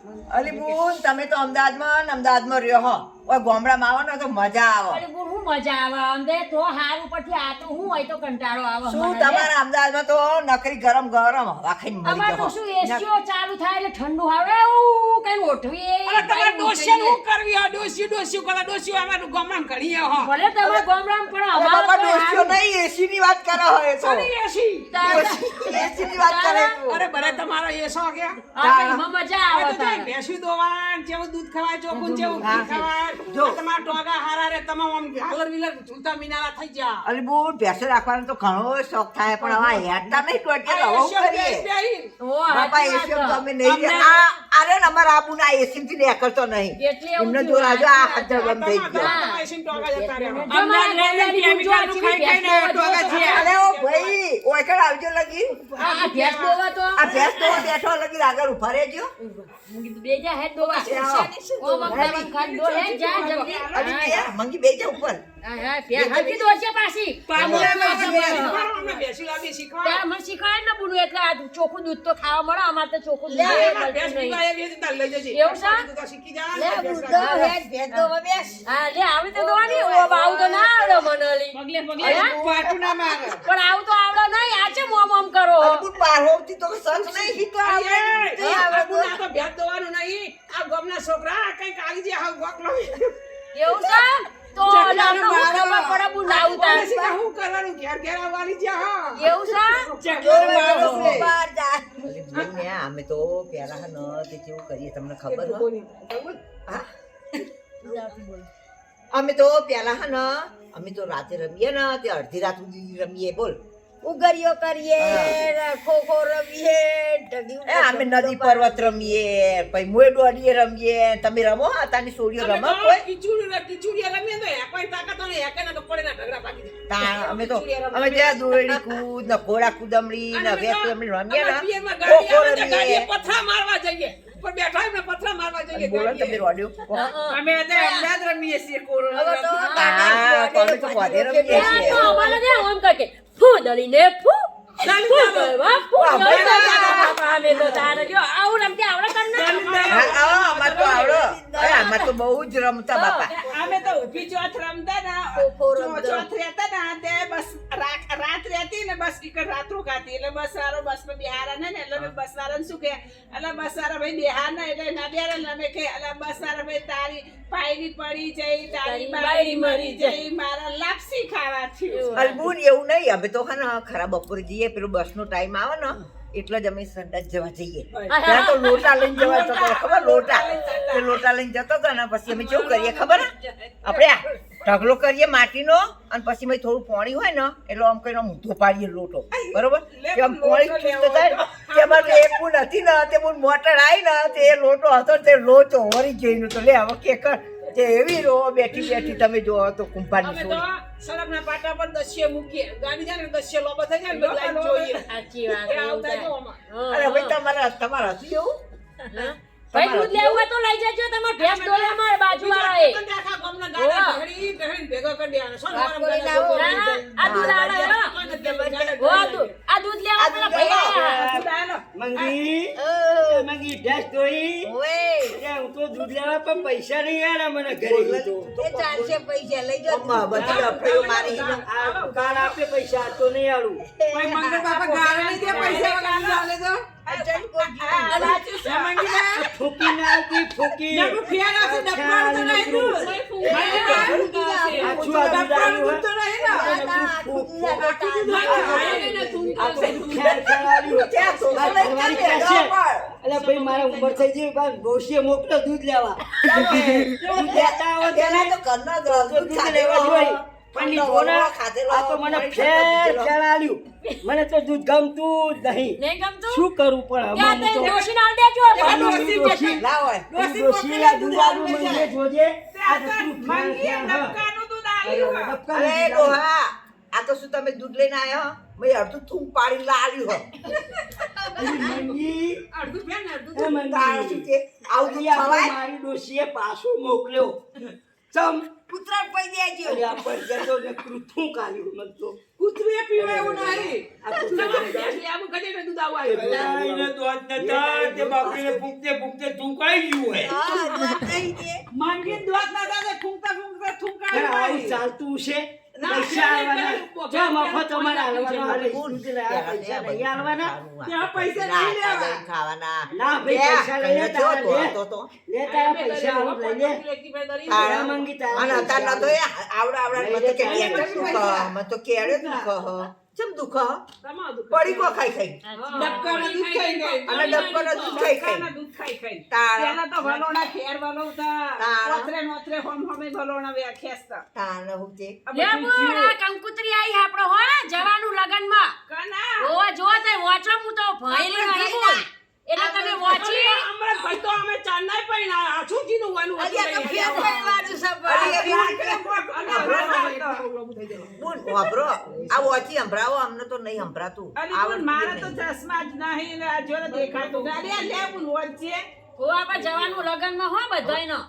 અલી બુન તમે તો અમદાવાદમાં રહ્યો હો ઓય ગામડામાં આવો ને તો મજા આવે અરે બોલ હું મજા આવે અંદે તો હારું પરથી આ તો હું હોય તો કંટાળો આવે શું તમારા અમદાવાદમાં તો નકરી ગરમ હવા ખાઈને મરી અમાર તો જાઓ શું એસીઓ ચાલુ થાય એટલે ઠંડુ આવે એવું કઈ ઓઠવી અરે તમારે ડોસિયા નું કરવી આ ડોસિયું કરે ડોસિયું અમારું ગામમાં ઘણી હો ભલે તમારા ગામડામાં પણ અરે અમારો બાપા ડોશીઓ નહીં એસી ની વાત કરે હોય તો અરે એસી એસી ની વાત કરે તું. અરે બરે તમારો એસો ગયા મજા આવે તો તારે. ભેંસું દોવાન જેવું દૂધ ખવાય ચોખ્ખું જેવું ઘી હા. ખવાય જો. આ તમારા ટોગા હારા રે તમામ આમ હાલર વિલર ઝૂલતા મિનારા થઈ જા અલી બુન ભેંસો રાખવાનો તો ઘણો શોખ થાય પણ હવે હેડતા નહીં ટોટિયા તો હવે શું કરીએ બાપા એસી તો અમે નહીં અરે ને અમારા આબુ ના એસી થી લે કરતો નહીં એટલે એવું એમને થયું. જો રાજો આ હાથ બંધ થઈ ગયો તમારા એસીને ટોગા જતા રહ્યા અમારા ગામડાની ગુંજો ખાઈ ખાઈને ટોગા છે અરે ઓ ભાઈ ઓય કણ આવજો લગી આ ભેંસ દોવા તો આ ભેંસ તો બેઠો લગી આગળ ઉભા રહેજો બેજા હે દોવા ઓ મગના ખાન દો હે જા જલ્દી અલી બે મંગી બેજા ઉપર હા ભેંસ હજી દોશે પાછી અમને બેસી લાવી શીખવા ત્યાં મને શીખવાડે ને બોલું એટલે આ ચોખ્ખું દૂધ તો ખાવા મળે અમારે તો ચોખ્ખું લે, દૂધ એમાં ભેંસ મળતું નહીં. પીવાય એવી રીતે લઈ જજે એવું છે? તું તો શીખી જા લે ભેંસ બુડો રાખવા. હેડ ભેંસ તો બેસ હા લે આવડે તો દોવાની ઓ બાવ તો ના આવડે મને અલી. અરે પાટું ના મારે પણ આવું તો આવડે નહીં આ છે મોમ મોમ કરો અલબુટ પારહોથી તો સચ નહીં શીખવા આવે નહીં આવે આ ગુના તો ભેંસ દોવાનું નહીં આ ગામના છોકરા કઈક આવી જાય હાવ ગોકલો એવું છે તો લાવડો ઉડાવવા પડે બુ ના ઉતાર શું કરવાનું ઘેર ઘેર આવવાની છે હા એવું છે બહાર જા ને અમે તો પેલા હન તે કેવું કરીએ તમને ખબર હો હા? અમે તો પેલા હન અમે તો રાતે રમીએ ને તે અડધી રાત સુધી રમીએ બોલ ઉગરીઓ કરીએ ખોખો રમીએ એ અમે નદી પર્વત રમીએ પછી મોય દોડીએ રમીએ તમે રમો તાની સોડીઓ રમો કોઈ કિચુડી રમીએ તો કોઈ તાકાત નહીં એકે ના તો પડે ના ઢગલા ભાગી જાય. તા અમે ત્યાં દોરડી કૂદ ને ઘોડા કુદમડી ને વેસ કુદમડી રમીએ અમારા ને પિયરમાં ખો ખો ગાડીએ રમીએ પથરા મારવા જઈએ ઉપર બેઠા એમને પથરા મારવા જઈએ બોલો ને તમે ગાડીએ. રોડ્યો અમે અત્યારે અમદાવાદ રમીએ છીએ કોરોના હવે તો હા તો અમે તો વધે રમીએ આ છીએ તો અમારે ને આમ કહે કે ફૂ દલીને ફૂ ચાલી ફૂ જાઓ. દલવા ફૂ દલવા અમે તો તારે જો આવું રમતે આવડે કરના હા અમાર તો આવડો અરે અમાર તો બહુ જ રમતા બાપા અમે તો ઊભી ચોથ રમતા ને ખોખો રમતા. ચોથ રહેતા ને તે બસ રાત રહેતી ને બસ ટિકટ રાત રોકાતી એટલે બસ વાળો બસ માં બિહારા ને એટલે બસ વાળાને શું કે એટલે બસ વાળા ભાઈ બિહાર ને એટલે ના બિહાર ને અમે કે એટલે બસ વાળા ભાઈ તારી પાયરી પડી જઈ તારી બાયરી મરી જઈ મારા લાપસી ખાવા થયું અલબુન એવું નહીં અમે તો હા ને ખરા બપોરે જઈએ પેલો બસનો ટાઈમ આવે ને એટલે જ અમે સંડાસ જવા જઈએ ત્યાં તો લોટા લઈને જવા જતો હતો, ખબર લોટા તે લોટા લઈને જતો હતો ને પછી અમે કેવું કરીએ ખબર હે? આપણે આ ઢગલો કરીએ માટીનો અને પછી મેં થોડું પાણી હોય ને એટલે આમ કઈ ઊંધો પાડીએ લોટો બરોબર કે આમ પાણી ચૂસતો થાય ને તે અમારે તો એક બુન હતી ને તે બુન મોટર આવી ને તે લોટો હતો ને તે લોચો વળી જઈને તો લે હવે કે કર તે એવી રો બેઠી બેઠી તમે જોવો તો કુંભારની અમે તો સોરી સડકના પાટા પર દસ્યે મૂકીએ ગાડી જાય ને દસ્યે લોબો થઈ જાય ને બધા લાઈન જોઈએ સાચી વાત એ આવતા જો આમાં. અરે ભાઈ તમારા હતી એવું ભાઈ દૂધ લેવું હોય તો લઈ જજો તમારે ભેંસ દોલે અમારે બાજુવાળા એ બીજા આખા ગામના ગાડા ઢળી ભેગા કરી દેવાના. શું વાત અમારા કોઈ ના ગાડા હોય. ભેગા આ દૂધ આલે હો કોઈ નથી દેવું. ગાડા હો આ દૂધ લેવા પેલા ભાઈ આયા. દૂધ આલો. મંગી મંગી ઢેસ દોઈ ઓય હું તો દૂધ લેવા પણ પૈસા નહીં આલા મને ઘરે તો એ ચાલશે પૈસા લઈ જાઓ અમ્મા બધી લફડીઓ મારી આ દુકાન આપે પૈસા તો નહીં આલું કોઈ મંગળ બાપા ગાળા નહીં દે, પૈસા વગર નહીં આલે તો. અચલ કોઈ આ લાચું છે મંગીલા. ફૂકી ના આવતી ફૂકી નકરું ફેર આવશે, ડબ્બાનું તો નહીં દૂધ. આછું આ દૂધ ડબ્બાનું આવ્યું દૂધ તો નહીં ને. આ તો ખેર ખેલાડ્યું ત્યાં તો આ લઈ તમારી જજે, પાસે. ડોપર. અલા ભાઈ મારા ઉંમર થઈ ગઈ બાર ડોશીએ મોકલો દૂધ લેવા દૂધ લેતા આવો પેલા ત્યારે તો ઘરના તો દૂધ દૂધ લેવા જોઈએ પણ ઈ જોના ખાધેલો, આ તો મને પાણી ફેર ખાધેલો. ખેલાડ્યું મને તો દૂધ ગમતું જ નહીં નહીં ગમતું શું કરું પણ ત્યાં હવે તે હું તો ડોશીને આલ દેજો ડોશી ડોશી લાવો એ. ડોશી આ દૂધ આલું મને જોજે આ તો તું ફેર મંગી ખેલ, હા. ડબકાનું દૂધ આલ્યું. ડબકા અરે નથી ડોહા આ તો શું તમે દૂધ લઈને આયા હો? મેં અડધું થૂમ પાડી લાવ્યું હો આલી મંગી અડધું ફેર ને અડધું એ દૂધ. તારે શું મંગી છે? આવું દૂધ અહીંયા ખવાય? મારી ડોશીએ પાછું મોકલ્યો ચમ કૂતરાને પૈ દેજો. અરે આ પર જતો ને કૃથું કાઢ્યું મને તો કૂતરીએ પીવે એવું નહીં. આ કૂતરું તમારે ભેંસ લેવું કદી ને દૂધ આવું આવ્યું. પેલા એને દોત નતા તે બાપરીને ફૂંકતે ફૂંકતે થૂંકાઈ ગયું હે હા, દૂધ થઈ ગયે. માંગીને દોત ના દાદા ફૂંકતા ફૂંકતા થૂંકાય આવું નહીં. ચાલતું છે ના, પૈસા આલવાના ના, જો મફત અમારે આલવાનો હાલે કોણ? દૂધ લે, આ પૈસા નહીં આલવાના ત્યાં પૈસા ના, નહીં લેવા. ખાવા, ખાવાના ના ભાઈ પૈસા લઈ લે જો તારા લે. તો લે તારા પૈસા આવું લઈ લે તારા માંગી તારા અને અત્યારના તો એ આવડા લઈ મને તો લે, કે તારા પેટ દુખે, મને તો કેળે દુખે. ચમ દુખે? પડીકો ખાઈ ખાઈ ડબકાના દૂધ ખાઈ ગઈ. અને ડબકાના દૂધ ખાઈ ખાઈ. ડબકાના દૂધ ખાઈ ખાઈ. તારા. પહેલા તો વલોણા ખેર વલોવતા. તારા. ઓથરે નોથરે હોમ હોમે વલોણા વ્યા ખેંચતા. તાને હું તે આ લે બધું બોલ, જીવ. આ કંકુતરી આઈ આપણો હો જવાનું લગનમાં. કના? ઓ જો તે વોચો હું તો ભયલી નહીં બોલ. એટલે તમે વોચી હમણાં ભાઈ તો અમે ચાંદાય પૈણા. આ શું જીનું વાનું હતું અલ્યા, તો નહીં. ફેર પડવાનું છે પણ. અલી, એવી રાત્રે કોક અને હમણાં બોલ વાપરો આ વોચી સંભળાવો અમને તો નહીં સંભળાતું અલી બોલ, મારે તો ચશ્મા જ નહીં ને આ જોડે દેખાતું નહીં. અલી આ લે બોલ વચ્ચે. ઓ આપણે જવાનું લગનમાં હો બધાયનો.